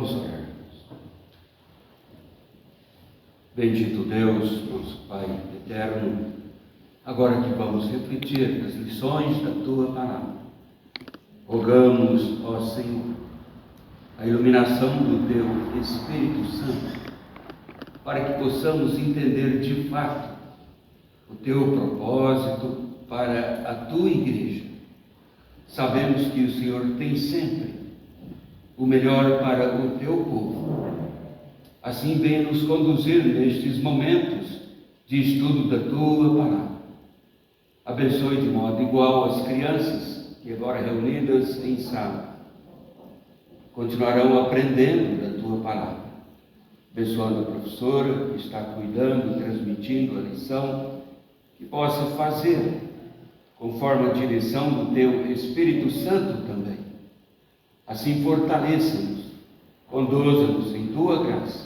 Vamos orar. Bendito Deus, nosso Pai eterno, agora que vamos refletir nas lições da Tua palavra, rogamos, ó Senhor, a iluminação do Teu Espírito Santo, para que possamos entender de fato o Teu propósito para a Tua igreja. Sabemos que o Senhor tem sempre o melhor para o Teu povo. Assim, venha nos conduzir nestes momentos de estudo da Tua palavra. Abençoe de modo igual as crianças que agora reunidas em sala continuarão aprendendo da Tua palavra. Abençoando a professora que está cuidando, transmitindo a lição, que possa fazer conforme a direção do Teu Espírito Santo também. Assim fortaleça-nos, conduza-nos em Tua graça,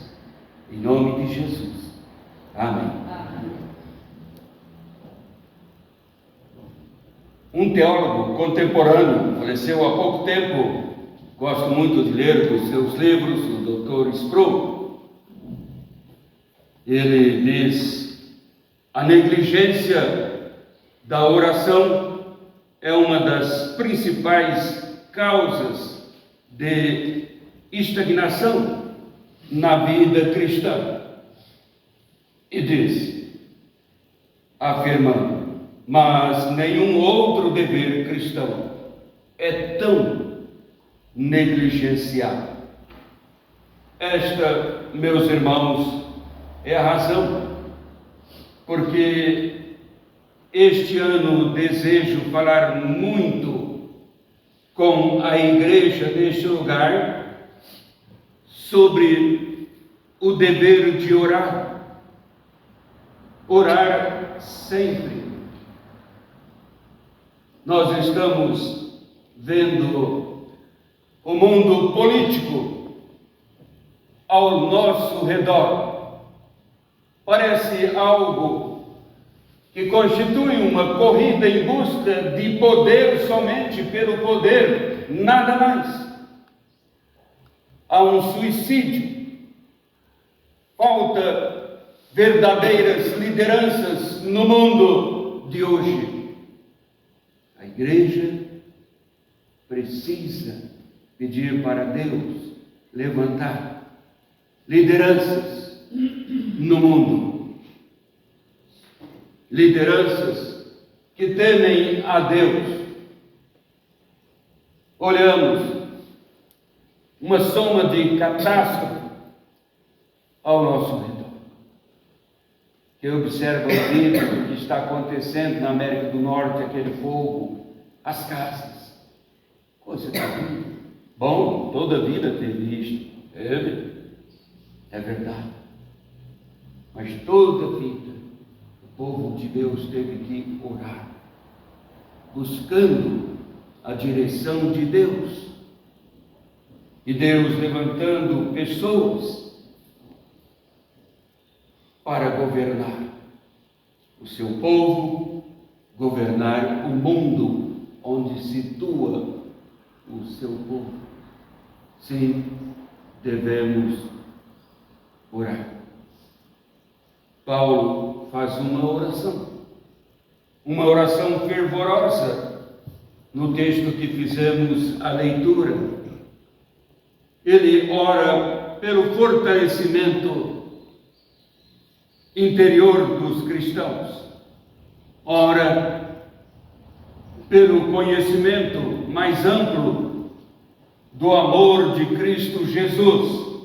em nome de Jesus. Amém. Um teólogo contemporâneo faleceu há pouco tempo. Gosto muito de ler os seus livros, o Dr. Sproul. Ele diz: a negligência da oração é uma das principais causas de estagnação na vida cristã. E diz, afirmando: mas nenhum outro dever cristão é tão negligenciado. Esta, meus irmãos, é a razão porque este ano desejo falar muito com a igreja deste lugar sobre o dever de orar. Orar sempre. Nós estamos vendo o mundo político ao nosso redor. Parece algo que constitui uma corrida em busca de poder somente pelo poder, nada mais. Há um suicídio, falta verdadeiras lideranças no mundo de hoje. A igreja precisa pedir para Deus levantar lideranças no mundo, lideranças que temem a Deus. Olhamos uma soma de catástrofe ao nosso redor. Quem observa o vídeo que está acontecendo na América do Norte, aquele fogo, as casas, coisa terrível. Bom, toda a vida teve isto, é verdade. Mas toda a vida o povo de Deus teve que orar, buscando a direção de Deus. E Deus levantando pessoas para governar o seu povo, governar o mundo onde situa o seu povo. Sim, devemos orar. Paulo faz uma oração fervorosa no texto que fizemos a leitura. Ele ora pelo fortalecimento interior dos cristãos, ora pelo conhecimento mais amplo do amor de Cristo Jesus.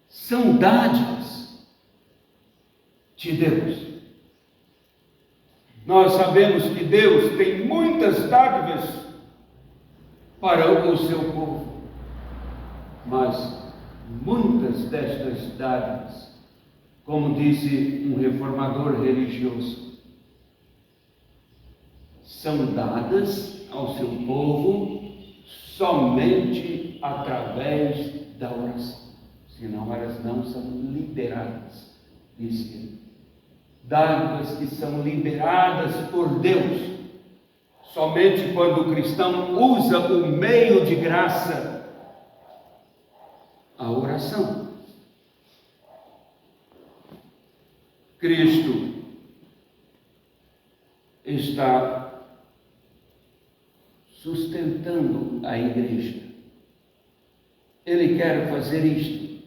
São dádivas de Deus. Nós sabemos que Deus tem muitas dádivas para o seu povo, mas muitas destas dádivas, como disse um reformador religioso, são dadas ao seu povo somente através da oração, senão elas não são liberadas, disse ele. Dádivas que são liberadas por Deus somente quando o cristão usa o meio de graça a oração. Cristo está sustentando a igreja. Ele quer fazer isto,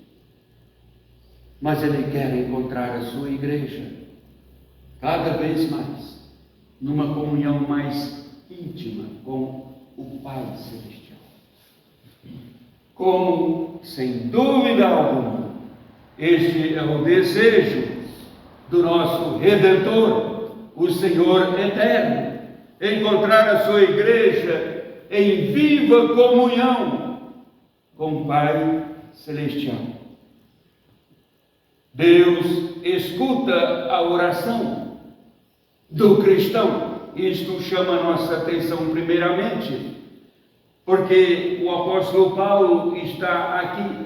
mas ele quer encontrar a sua igreja cada vez mais numa comunhão mais íntima com o Pai Celestial. Como, sem dúvida alguma, este é o desejo do nosso Redentor, o Senhor eterno, encontrar a sua igreja em viva comunhão com o Pai Celestial. Deus escuta a oração do cristão. Isto chama a nossa atenção primeiramente, porque o apóstolo Paulo está aqui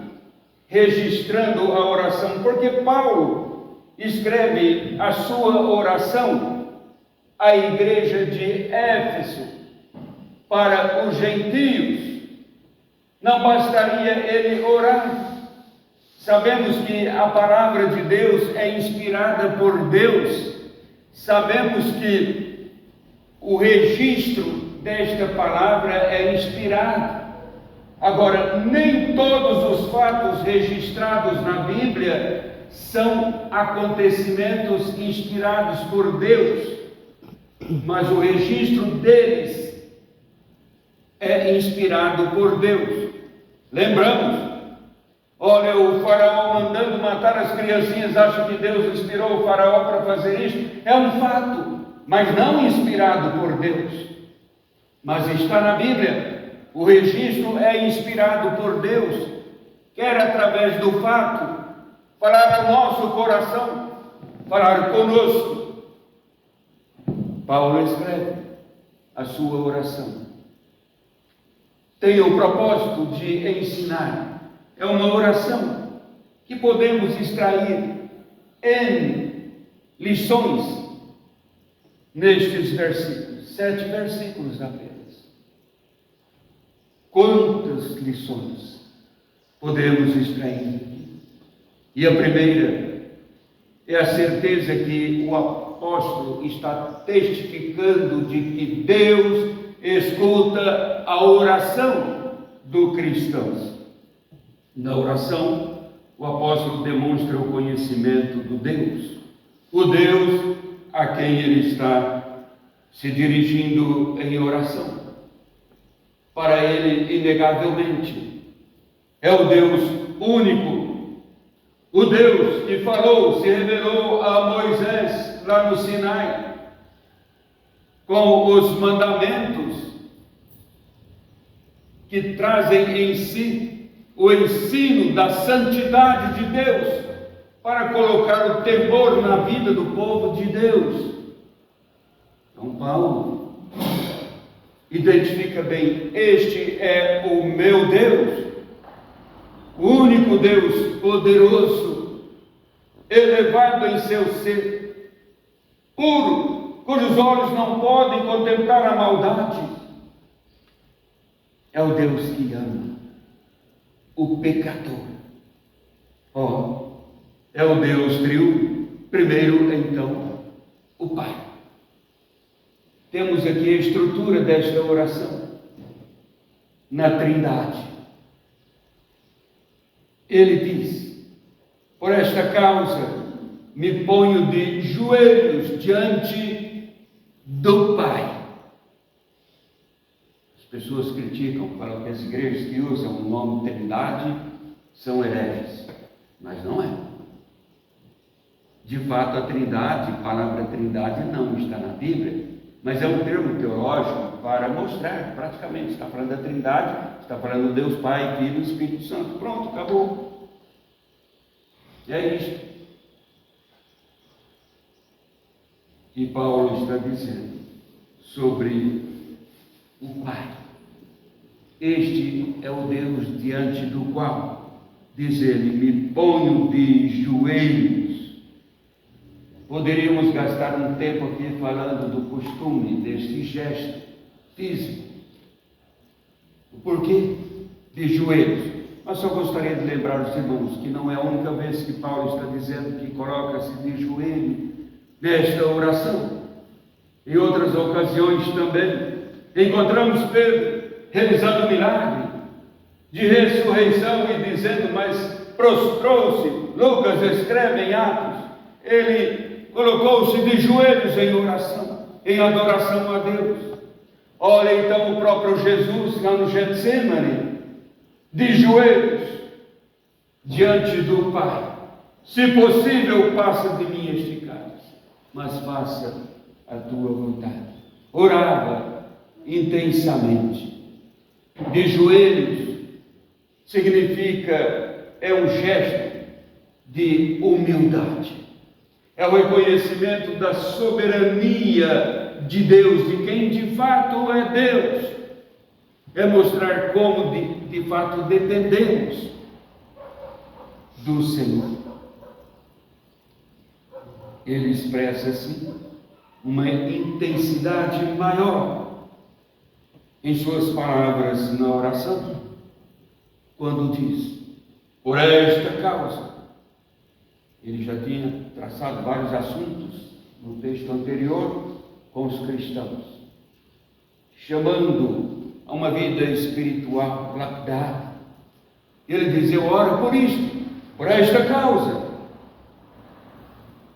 registrando a oração, porque Paulo escreve a sua oração à igreja de Éfeso para os gentios. Não bastaria ele orar. Sabemos que a palavra de Deus é inspirada por Deus. Sabemos que o registro desta palavra é inspirado. Agora, nem todos os fatos registrados na Bíblia são acontecimentos inspirados por Deus, mas o registro deles é inspirado por Deus. Lembramos, olha, o faraó mandando matar as criancinhas, acha que Deus inspirou o faraó para fazer isso? É um fato, mas não inspirado por Deus. Mas está na Bíblia. O registro é inspirado por Deus, quer através do fato, falar ao nosso coração, falar conosco. Paulo escreve a sua oração. Tem o propósito de ensinar. É uma oração que podemos extrair em lições nestes versículos, 7 versículos apenas. Quantas lições podemos extrair aqui? E a primeira é a certeza que o apóstolo está testificando de que Deus escuta a oração do cristão. Na oração, o apóstolo demonstra o conhecimento do Deus, o Deus a quem ele está se dirigindo em oração. Para ele, inegavelmente, é o Deus único, o Deus que falou, se revelou a Moisés lá no Sinai, com os mandamentos que trazem em si o ensino da santidade de Deus, para colocar o temor na vida do povo de Deus. Então, Paulo identifica bem: este é o meu Deus, o único Deus poderoso, elevado em seu ser, puro, cujos olhos não podem contemplar a maldade. É o Deus que ama o pecador. É o Deus triunfo. Primeiro, então, o Pai. Temos aqui a estrutura desta oração na Trindade. Ele diz: por esta causa me ponho de joelhos diante do Pai. As pessoas criticam, falam que as igrejas que usam o nome Trindade são hereges, mas não é. De fato, a Trindade, a palavra Trindade não está na Bíblia, mas é um termo teológico para mostrar, praticamente, está falando da Trindade, está falando do Deus Pai, Filho e Espírito Santo. Pronto, acabou. E é isto. E Paulo está dizendo sobre o Pai. Este é o Deus diante do qual, diz ele, me ponho de joelhos. Poderíamos gastar um tempo aqui falando do costume, deste gesto físico. O porquê de joelhos? Mas só gostaria de lembrar os irmãos que não é a única vez que Paulo está dizendo que coloca-se de joelho nesta oração. Em outras ocasiões também encontramos Pedro realizando milagre de ressurreição e dizendo, mas prostrou-se. Lucas escreve em Atos, ele colocou-se de joelhos em oração, em adoração a Deus. Olha então o próprio Jesus lá no Getsemane, de joelhos diante do Pai. Se possível, passa de mim este cálice, mas faça a tua vontade. Orava intensamente. De joelhos significa, é um gesto de humildade. É o reconhecimento da soberania de Deus, de quem de fato é Deus. É mostrar como de fato dependemos do Senhor. Ele expressa assim uma intensidade maior em suas palavras na oração, quando diz, por esta causa. Ele já tinha traçado vários assuntos no texto anterior com os cristãos, chamando a uma vida espiritual lapidada. Ele diz, eu oro por isto, por esta causa,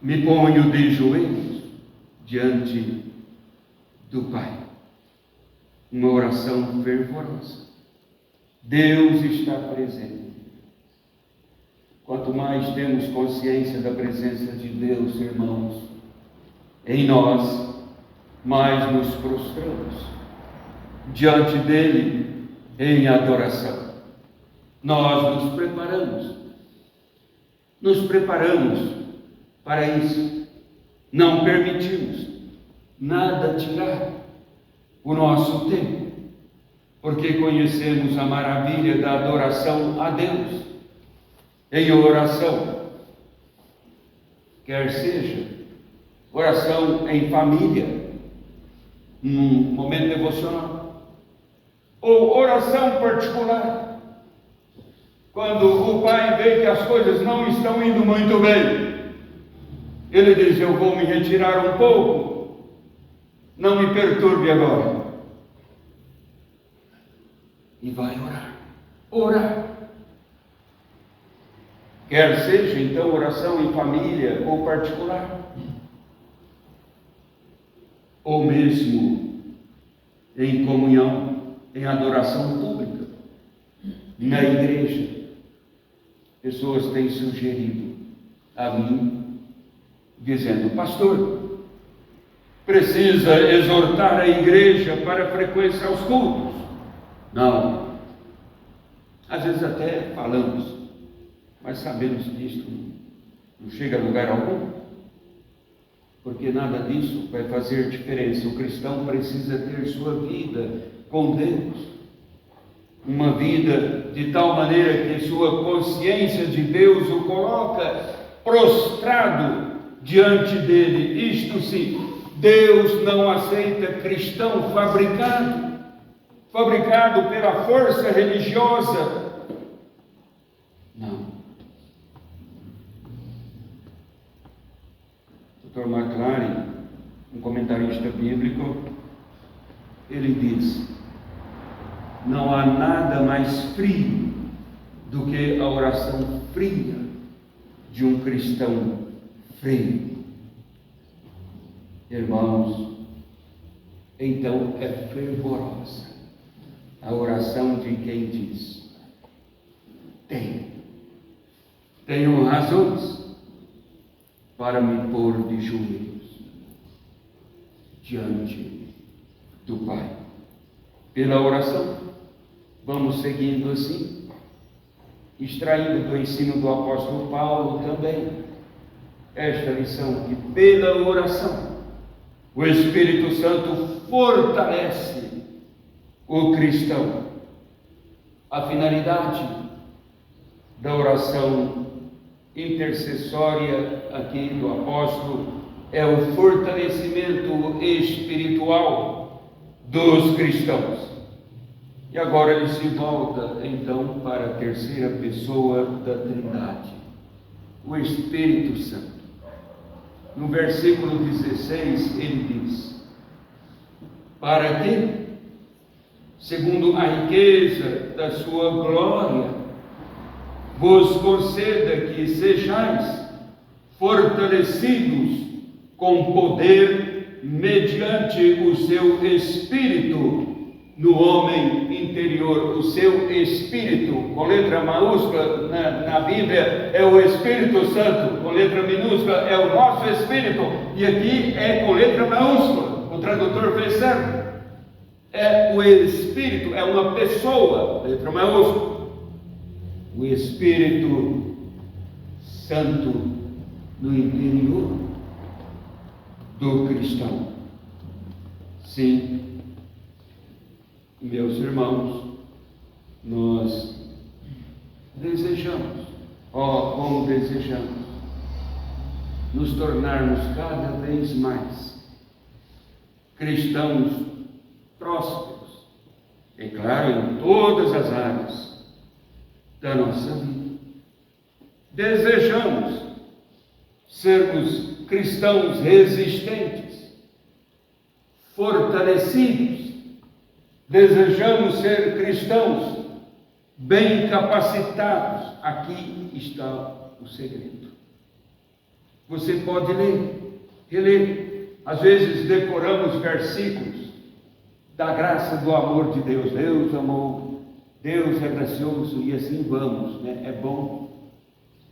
me ponho de joelhos diante do Pai. Uma oração fervorosa. Deus está presente. Quanto mais temos consciência da presença de Deus, irmãos, em nós, mais nos prostramos diante dele em adoração. Nós nos preparamos para isso. Não permitimos nada tirar o nosso tempo, porque conhecemos a maravilha da adoração a Deus em oração, quer seja oração em família, num momento devocional, ou oração particular, quando o pai vê que as coisas não estão indo muito bem, ele diz, eu vou me retirar um pouco, não me perturbe agora, e vai orar. Quer seja então oração em família ou particular, ou mesmo em comunhão, em adoração pública, na igreja. Pessoas têm sugerido a mim, dizendo, pastor, precisa exortar a igreja para a frequência aos cultos. Não. Às vezes até falamos, mas sabemos que isto não chega a lugar algum, porque nada disso vai fazer diferença. O cristão precisa ter sua vida com Deus, uma vida de tal maneira que sua consciência de Deus o coloca prostrado diante dele. Isto sim, Deus não aceita cristão fabricado pela força religiosa. Não. Dr. McLaren, um comentarista bíblico, ele diz, não há nada mais frio do que a oração fria de um cristão frio. Irmãos, então é fervorosa a oração de quem diz, tenho razões para me pôr de joelhos diante do Pai. Pela oração, vamos seguindo assim, extraindo do ensino do apóstolo Paulo também esta lição, que pela oração o Espírito Santo fortalece o cristão. A finalidade da oração intercessória aqui do apóstolo é o fortalecimento espiritual dos cristãos. E agora ele se volta então para a terceira pessoa da Trindade, o Espírito Santo. No versículo 16 ele diz: para que, segundo a riqueza da sua glória, vos conceda que sejais fortalecidos com poder mediante o seu Espírito no homem interior. O seu Espírito, com letra maiúscula na Bíblia, é o Espírito Santo, com letra minúscula é o nosso Espírito, e aqui é com letra maiúscula, o tradutor fez certo. É o Espírito, é uma pessoa, letra maiúscula, o Espírito Santo no interior do cristão. Sim, meus irmãos, nós desejamos, como desejamos, nos tornarmos cada vez mais cristãos prósperos, é claro, em todas as áreas da nossa vida. Desejamos sermos cristãos resistentes, fortalecidos. Desejamos ser cristãos bem capacitados. Aqui está o segredo. Você pode ler, reler. Às vezes decoramos versículos da graça, do amor de Deus. Deus amou, Deus é gracioso, e assim vamos, né? É bom.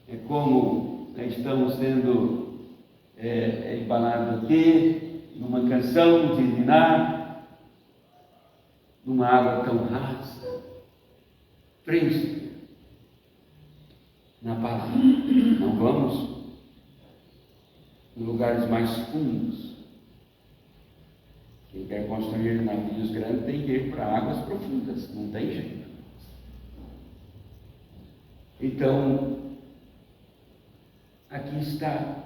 É como estamos sendo embalados aqui, numa canção de ninar, numa água tão rasa, fresca, na palavra. Não vamos em lugares mais fundos. Quem quer construir navios grandes tem que ir para águas profundas, não tem jeito. Então, aqui está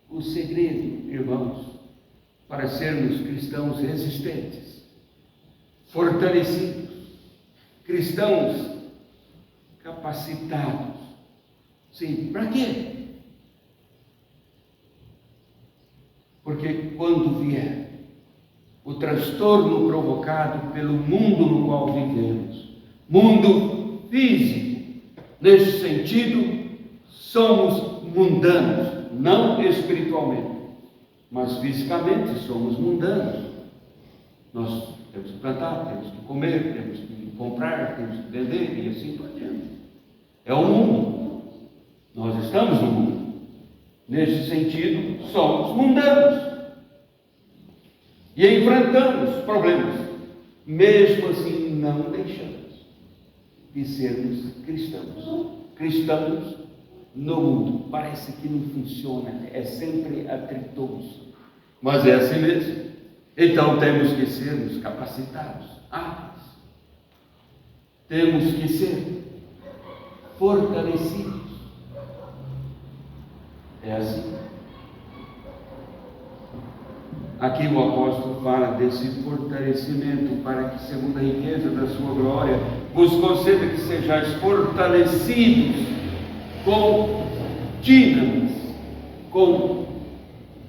o segredo, irmãos, para sermos cristãos resistentes, fortalecidos, cristãos capacitados. Sim, para quê? Porque quando vier o transtorno provocado pelo mundo no qual vivemos, mundo físico, nesse sentido, somos mundanos, não espiritualmente, mas fisicamente somos mundanos. Nós temos que plantar, temos que comer, temos que comprar, temos que vender e assim por diante. É o mundo. Nós estamos no mundo. Nesse sentido, somos mundanos. E enfrentamos problemas. Mesmo assim, não deixamos de sermos cristãos. Cristãos no mundo. Parece que não funciona, é sempre atritoso. Mas é assim mesmo. Então temos que sermos capacitados, hábeis. Temos que ser fortalecidos. É assim. Aqui o apóstolo fala desse fortalecimento para que, segundo a riqueza da sua glória, vos conceda que sejais fortalecidos com dínamos, com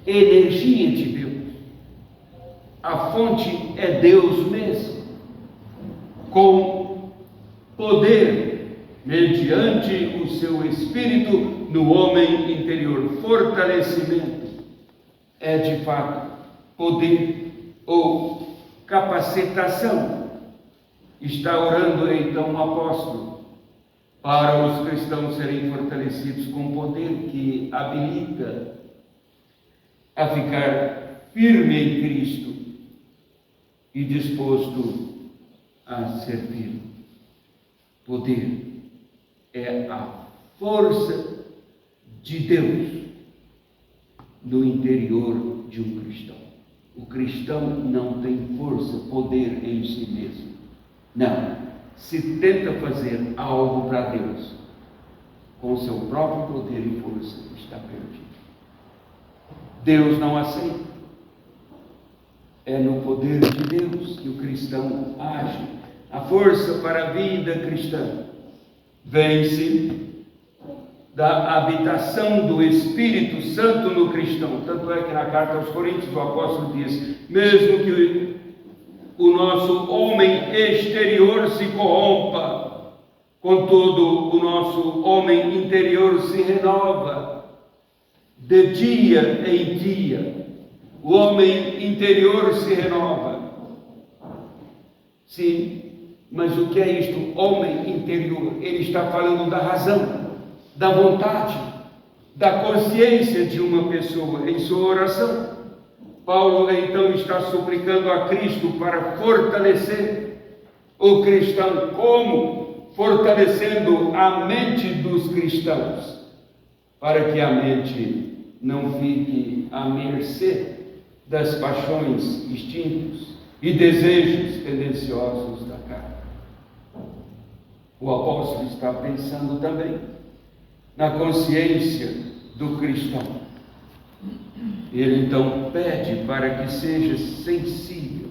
energia de Deus. A fonte é Deus mesmo, com poder, mediante o seu Espírito no homem interior. Fortalecimento é de fato poder ou capacitação. Está orando então o apóstolo para os cristãos serem fortalecidos com poder que habilita a ficar firme em Cristo e disposto a servir. Poder é a força de Deus no interior de um cristão. O cristão não tem força, poder em si mesmo. Não. Se tenta fazer algo para Deus com seu próprio poder e força, está perdido. Deus não aceita. É no poder de Deus que o cristão age. a força para a vida cristã, vem-se da habitação do Espírito Santo no cristão. Tanto é que na carta aos Coríntios o apóstolo diz: mesmo que o nosso homem exterior se corrompa, contudo o nosso homem interior se renova de dia em dia. O homem interior se renova. Sim, mas o que é isto? Homem interior. Ele está falando da razão, da vontade, da consciência de uma pessoa em sua oração. Paulo então está suplicando a Cristo para fortalecer o cristão. Como? Fortalecendo a mente dos cristãos, para que a mente não fique à mercê das paixões, instintos e desejos tendenciosos da carne. O apóstolo está pensando também na consciência do cristão. Ele então pede para que seja sensível,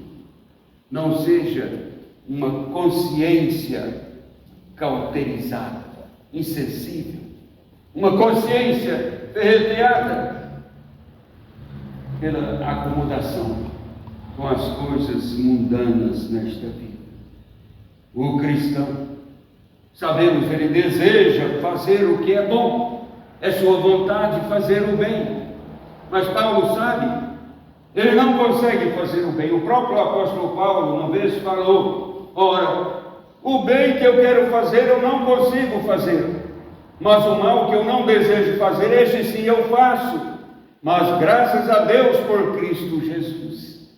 não seja uma consciência cauterizada, insensível, uma consciência ferreteada pela acomodação com as coisas mundanas nesta vida. O cristão, sabemos, ele deseja fazer o que é bom, é sua vontade fazer o bem, mas Paulo sabe, ele não consegue fazer o bem. O próprio apóstolo Paulo uma vez falou: ora, o bem que eu quero fazer eu não consigo fazer, mas o mal que eu não desejo fazer, este sim eu faço. Mas graças a Deus por Cristo Jesus,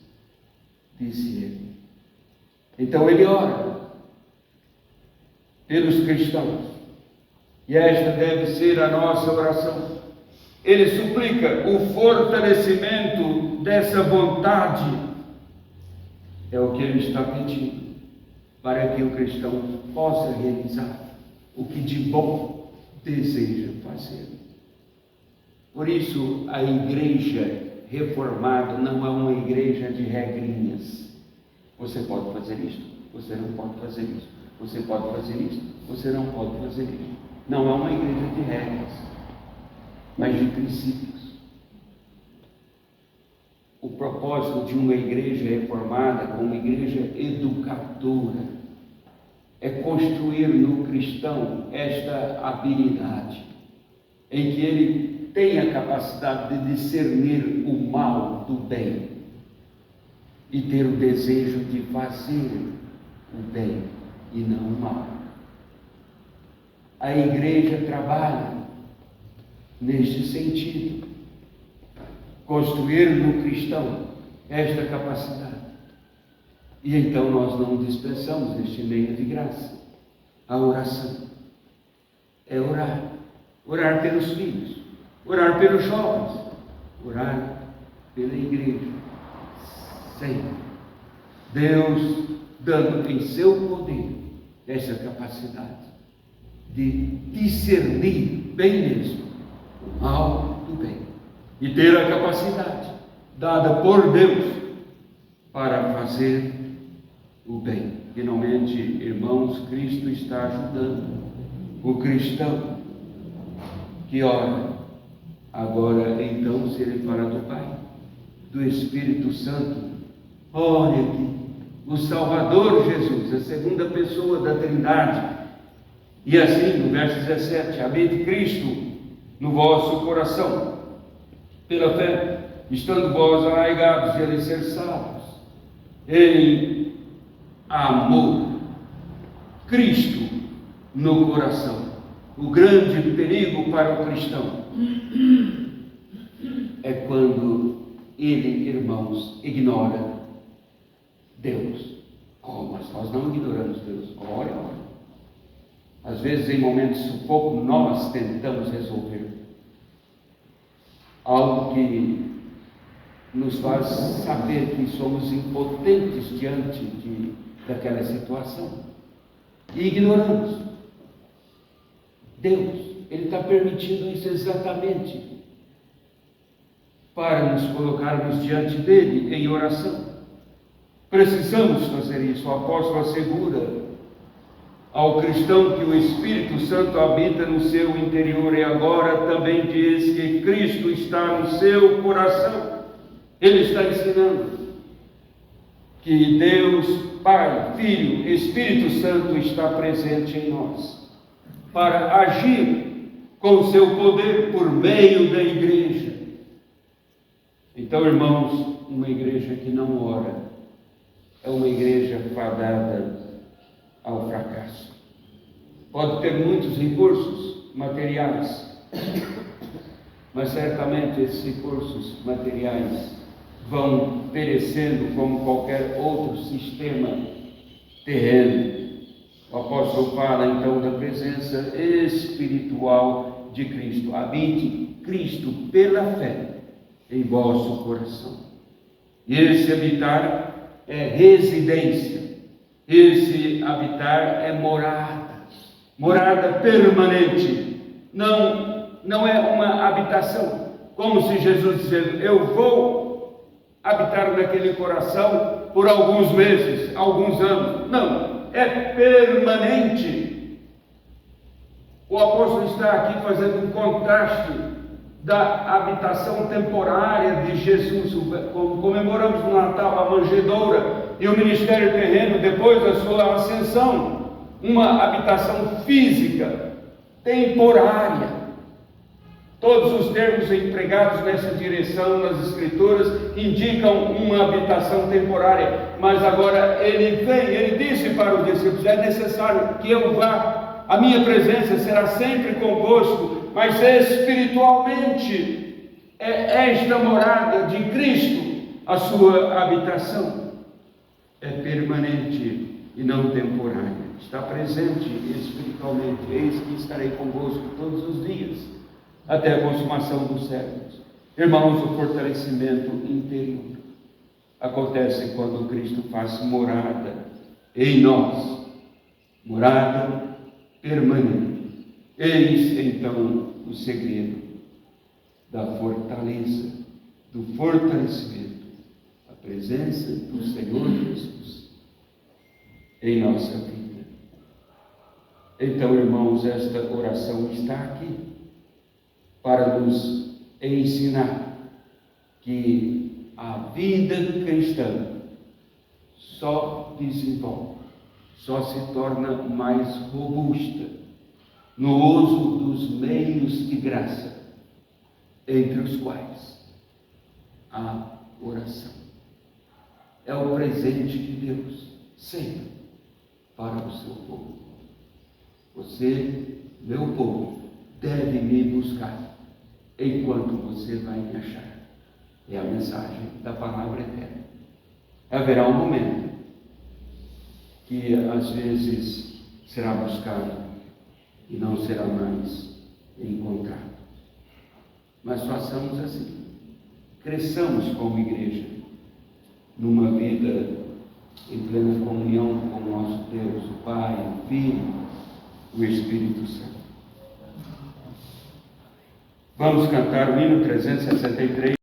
disse ele. Então ele ora pelos cristãos, e esta deve ser a nossa oração. Ele suplica o fortalecimento dessa vontade, é o que ele está pedindo, para que o cristão possa realizar o que de bom deseja fazer. Por isso, a igreja reformada não é uma igreja de regrinhas. Você pode fazer isto, você não pode fazer isso. Você pode fazer isto, você não pode fazer isso. Não é uma igreja de regras, mas de princípios. O propósito de uma igreja reformada, como uma igreja educadora, é construir no cristão esta habilidade, em que ele tem a capacidade de discernir o mal do bem e ter o desejo de fazer o bem e não o mal. A igreja trabalha neste sentido, construir no cristão esta capacidade. E então nós não dispensamos este meio de graça. A oração é orar. Orar pelos filhos, orar pelos jovens, orar pela igreja. Sempre Deus dando em seu poder essa capacidade de discernir bem mesmo o mal do bem e ter a capacidade dada por Deus para fazer o bem. Finalmente, irmãos, Cristo está ajudando o cristão que ora. Agora, então, se ele fala do Pai, do Espírito Santo, olha aqui, o Salvador Jesus, a segunda pessoa da Trindade. E assim, no verso 17, habite Cristo no vosso coração, pela fé, estando vós arraigados e alicerçados em amor. Cristo no coração. O grande perigo para o cristão é quando ele, irmãos, ignora Deus. Oh, mas nós não ignoramos Deus. Ora, ora. Às vezes, em momentos de sufoco, nós tentamos resolver algo que nos faz saber que somos impotentes diante daquela situação. E ignoramos Deus. Ele está permitindo isso exatamente para nos colocarmos diante dele em oração. Precisamos fazer isso. O apóstolo assegura ao cristão que o Espírito Santo habita no seu interior, e agora também diz que Cristo está no seu coração. Ele está ensinando que Deus, Pai, Filho, Espírito Santo está presente em nós para agir com o seu poder por meio da igreja. Então, irmãos, uma igreja que não ora é uma igreja fadada ao fracasso. Pode ter muitos recursos materiais, mas certamente esses recursos materiais vão perecendo como qualquer outro sistema terreno. O apóstolo fala então da presença espiritual de Cristo. Habite Cristo pela fé em vosso coração. E esse habitar é residência. Esse habitar é morada permanente. Não é uma habitação, como se Jesus dizendo, eu vou habitar naquele coração por alguns meses, alguns anos. Não, é permanente. O apóstolo está aqui fazendo um contraste da habitação temporária de Jesus. Comemoramos no Natal a manjedoura e o ministério terreno depois da sua ascensão, uma habitação física, temporária. Todos os termos empregados nessa direção nas Escrituras indicam uma habitação temporária, mas agora ele disse para os discípulos, é necessário que eu vá, a minha presença será sempre convosco, mas espiritualmente é esta morada de Cristo a sua habitação. É permanente e não temporária. Está presente espiritualmente. Eis que estarei convosco todos os dias, até a consumação dos séculos. Irmãos, o fortalecimento interior acontece quando Cristo faz morada em nós. Morada permanente. Eis então o segredo da fortaleza, do fortalecimento, a presença do Senhor Jesus em nossa vida. Então, irmãos, esta oração está aqui para nos ensinar que a vida cristã só desenvolve, só se torna mais robusta no uso dos meios de graça, entre os quais a oração é o presente de Deus, sempre para o seu povo. Você, meu povo, deve me buscar enquanto você vai me achar. É a mensagem da palavra eterna. Haverá um momento que às vezes será buscado e não será mais encontrado. Mas façamos assim, cresçamos como igreja, numa vida em plena comunhão com o nosso Deus, o Pai, o Filho, o Espírito Santo. Vamos cantar o hino 363.